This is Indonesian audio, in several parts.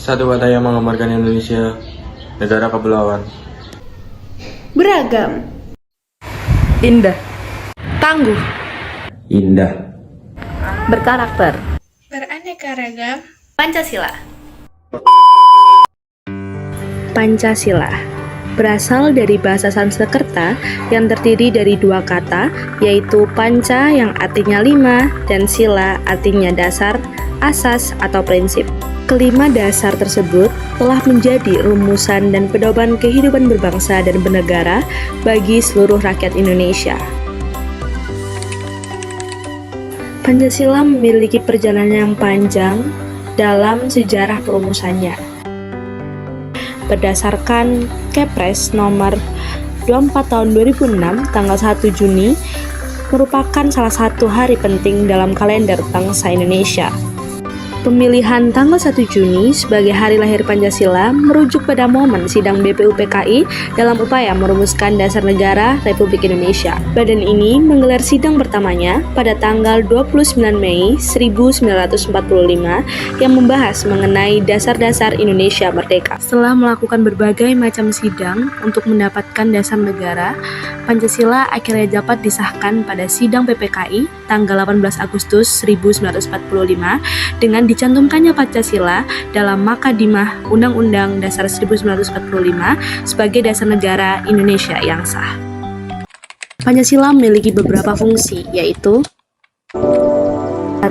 Satu kata yang menggambarkan Indonesia, negara kepulauan. Beragam. Indah. Tangguh. Indah. Berkarakter. Beraneka ragam. Pancasila. Pancasila berasal dari bahasa Sanskerta yang terdiri dari dua kata, yaitu panca yang artinya lima dan sila artinya dasar, asas atau prinsip. Kelima dasar tersebut telah menjadi rumusan dan pedoman kehidupan berbangsa dan bernegara bagi seluruh rakyat Indonesia. Pancasila memiliki perjalanan yang panjang dalam sejarah perumusannya. Berdasarkan Kepres nomor 24 tahun 2006, tanggal 1 Juni merupakan salah satu hari penting dalam kalender bangsa Indonesia. Pemilihan tanggal 1 Juni sebagai hari lahir Pancasila merujuk pada momen sidang BPUPKI dalam upaya merumuskan dasar negara Republik Indonesia. Badan ini menggelar sidang pertamanya pada tanggal 29 Mei 1945 yang membahas mengenai dasar-dasar Indonesia Merdeka. Setelah melakukan berbagai macam sidang untuk mendapatkan dasar negara, Pancasila akhirnya dapat disahkan pada sidang PPKI tanggal 18 Agustus 1945 dengan dicantumkannya Pancasila dalam Makadimah Undang-Undang Dasar 1945 sebagai dasar negara Indonesia yang sah. Pancasila memiliki beberapa fungsi, yaitu 1.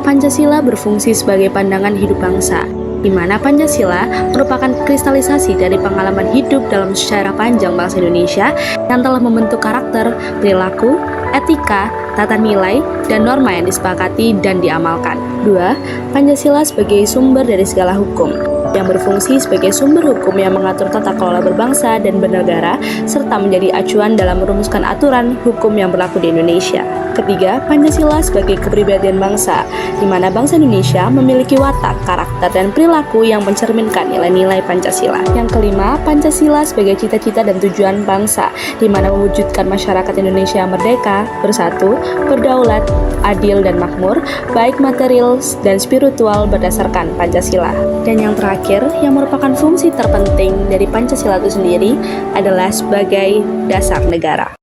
Pancasila berfungsi sebagai pandangan hidup bangsa, di mana Pancasila merupakan kristalisasi dari pengalaman hidup dalam sejarah panjang bangsa Indonesia yang telah membentuk karakter, perilaku, etika, tata nilai, dan norma yang disepakati dan diamalkan. 2. Pancasila sebagai sumber dari segala hukum, yang berfungsi sebagai sumber hukum yang mengatur tata kelola berbangsa dan bernegara, serta menjadi acuan dalam merumuskan aturan hukum yang berlaku di Indonesia. Ketiga, Pancasila sebagai kepribadian bangsa, di mana bangsa Indonesia memiliki watak, karakter, dan perilaku yang mencerminkan nilai-nilai Pancasila. Yang kelima, Pancasila sebagai cita-cita dan tujuan bangsa, di mana mewujudkan masyarakat Indonesia merdeka, bersatu, berdaulat, adil, dan makmur, baik material dan spiritual berdasarkan Pancasila. Dan yang terakhir, yang merupakan fungsi terpenting dari Pancasila itu sendiri adalah sebagai dasar negara.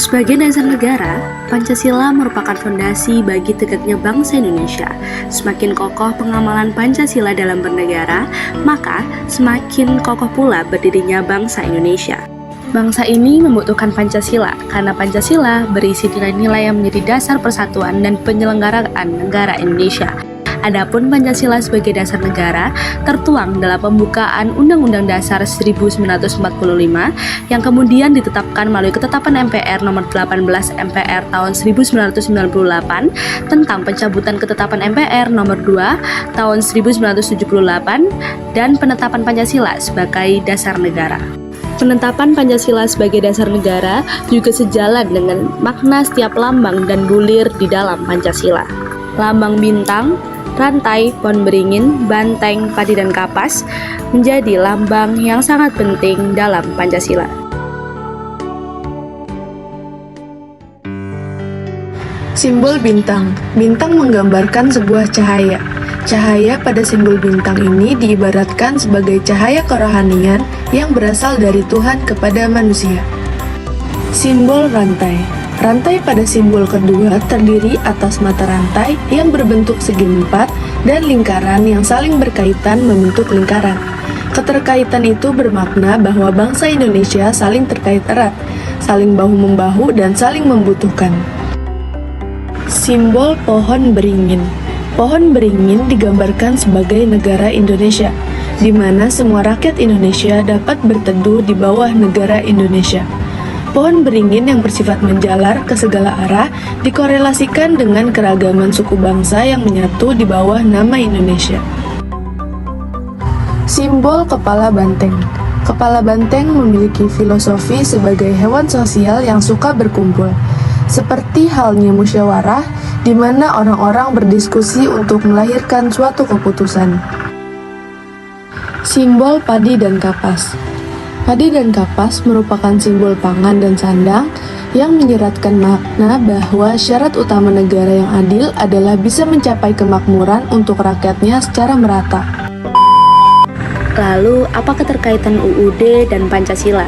Sebagai dasar negara, Pancasila merupakan fondasi bagi tegaknya bangsa Indonesia. Semakin kokoh pengamalan Pancasila dalam bernegara, maka semakin kokoh pula berdirinya bangsa Indonesia. Bangsa ini membutuhkan Pancasila karena Pancasila berisi nilai-nilai yang menjadi dasar persatuan dan penyelenggaraan negara Indonesia. Adapun Pancasila sebagai dasar negara tertuang dalam pembukaan Undang-Undang Dasar 1945 yang kemudian ditetapkan melalui ketetapan MPR nomor 18 MPR tahun 1998 tentang pencabutan ketetapan MPR nomor 2 tahun 1978 dan penetapan Pancasila sebagai dasar negara. Penetapan Pancasila sebagai dasar negara juga sejalan dengan makna setiap lambang dan bulir di dalam Pancasila. Lambang bintang, rantai, pohon beringin, banteng, padi, dan kapas menjadi lambang yang sangat penting dalam Pancasila. Simbol bintang. Bintang menggambarkan sebuah cahaya. Cahaya pada simbol bintang ini diibaratkan sebagai cahaya kerohanian yang berasal dari Tuhan kepada manusia. Simbol rantai. Rantai pada simbol kedua terdiri atas mata rantai yang berbentuk segi empat dan lingkaran yang saling berkaitan membentuk lingkaran. Keterkaitan itu bermakna bahwa bangsa Indonesia saling terkait erat, saling bahu-membahu, dan saling membutuhkan. Simbol pohon beringin. Pohon beringin digambarkan sebagai negara Indonesia, di mana semua rakyat Indonesia dapat berteduh di bawah negara Indonesia. Pohon beringin yang bersifat menjalar ke segala arah dikorelasikan dengan keragaman suku bangsa yang menyatu di bawah nama Indonesia. Simbol kepala banteng. Kepala banteng memiliki filosofi sebagai hewan sosial yang suka berkumpul. Seperti halnya musyawarah, di mana orang-orang berdiskusi untuk melahirkan suatu keputusan. Simbol padi dan kapas. Padi dan kapas merupakan simbol pangan dan sandang yang menyeratkan makna bahwa syarat utama negara yang adil adalah bisa mencapai kemakmuran untuk rakyatnya secara merata. Lalu, apa keterkaitan UUD dan Pancasila?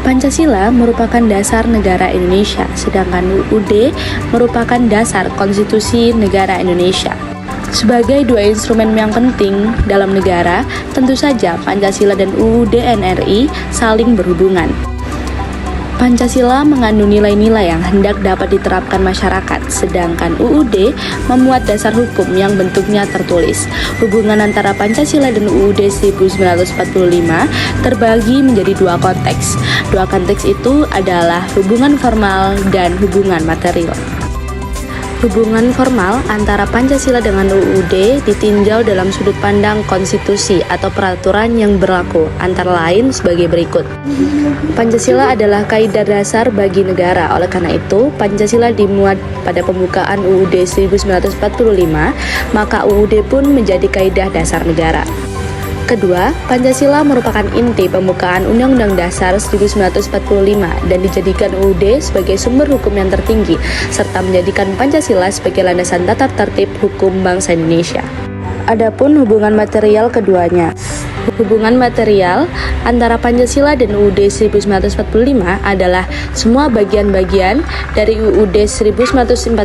Pancasila merupakan dasar negara Indonesia, sedangkan UUD merupakan dasar konstitusi negara Indonesia. Sebagai dua instrumen yang penting dalam negara, tentu saja Pancasila dan UUD NRI saling berhubungan. Pancasila mengandung nilai-nilai yang hendak dapat diterapkan masyarakat, sedangkan UUD memuat dasar hukum yang bentuknya tertulis. Hubungan antara Pancasila dan UUD 1945 terbagi menjadi dua konteks. Dua konteks itu adalah hubungan formal dan hubungan material. Hubungan formal antara Pancasila dengan UUD ditinjau dalam sudut pandang konstitusi atau peraturan yang berlaku, antara lain sebagai berikut. Pancasila adalah kaidah dasar bagi negara, oleh karena itu Pancasila dimuat pada pembukaan UUD 1945, maka UUD pun menjadi kaidah dasar negara. Kedua, Pancasila merupakan inti pembukaan Undang-Undang Dasar 1945 dan dijadikan UUD sebagai sumber hukum yang tertinggi, serta menjadikan Pancasila sebagai landasan tata tertib hukum bangsa Indonesia. Adapun hubungan material keduanya. Hubungan material antara Pancasila dan UUD 1945 adalah semua bagian-bagian dari UUD 1945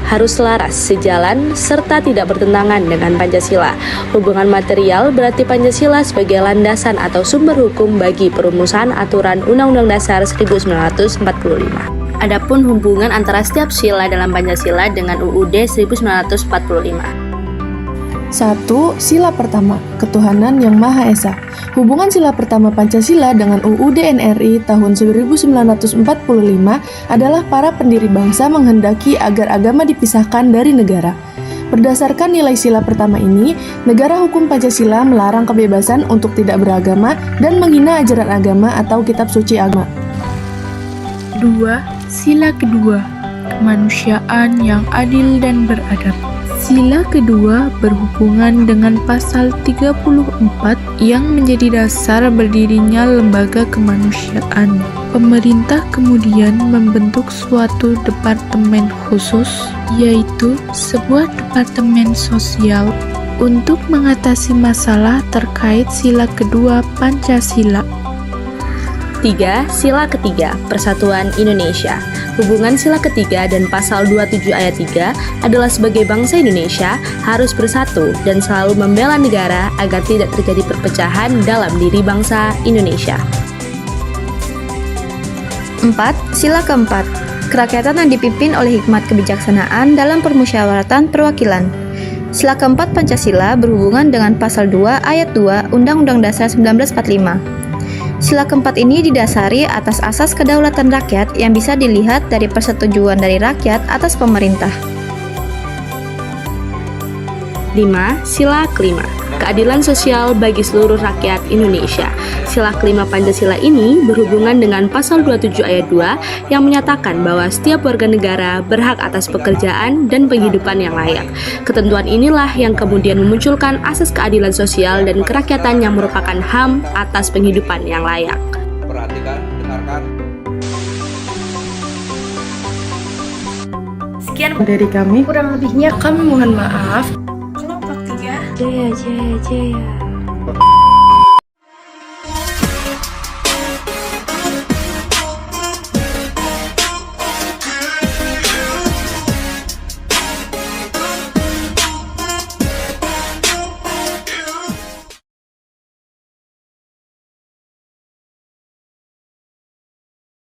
harus selaras, sejalan, serta tidak bertentangan dengan Pancasila. Hubungan material berarti Pancasila sebagai landasan atau sumber hukum bagi perumusan aturan Undang-Undang Dasar 1945. Adapun hubungan antara setiap sila dalam Pancasila dengan UUD 1945. 1. Sila pertama, Ketuhanan Yang Maha Esa. Hubungan sila pertama Pancasila dengan UUD NRI tahun 1945 adalah para pendiri bangsa menghendaki agar agama dipisahkan dari negara. Berdasarkan nilai sila pertama ini, negara hukum Pancasila melarang kebebasan untuk tidak beragama dan menghina ajaran agama atau kitab suci agama. 2. Sila kedua, kemanusiaan yang adil dan beradab. Sila kedua berhubungan dengan pasal 34 yang menjadi dasar berdirinya lembaga kemanusiaan. Pemerintah kemudian membentuk suatu departemen khusus, yaitu sebuah departemen sosial untuk mengatasi masalah terkait sila kedua Pancasila. 3. Sila ketiga, Persatuan Indonesia. Hubungan sila ketiga dan pasal 27 ayat 3 adalah sebagai bangsa Indonesia harus bersatu dan selalu membela negara agar tidak terjadi perpecahan dalam diri bangsa Indonesia. 4. Sila keempat, kerakyatan yang dipimpin oleh hikmat kebijaksanaan dalam permusyawaratan perwakilan. Sila keempat Pancasila berhubungan dengan pasal 2 ayat 2 Undang-Undang Dasar 1945. Sila keempat ini didasari atas asas kedaulatan rakyat yang bisa dilihat dari persetujuan dari rakyat atas pemerintah. 5. Sila kelima, keadilan sosial bagi seluruh rakyat Indonesia. Sila kelima Pancasila ini berhubungan dengan pasal 27 ayat 2 yang menyatakan bahwa setiap warga negara berhak atas pekerjaan dan penghidupan yang layak. Ketentuan inilah yang kemudian memunculkan asas keadilan sosial dan kerakyatan yang merupakan HAM atas penghidupan yang layak. Perhatikan, dengarkan. Sekian Dari kami, kurang lebihnya kami mohon maaf. Kelompok 3. Jaya, jaya, jaya.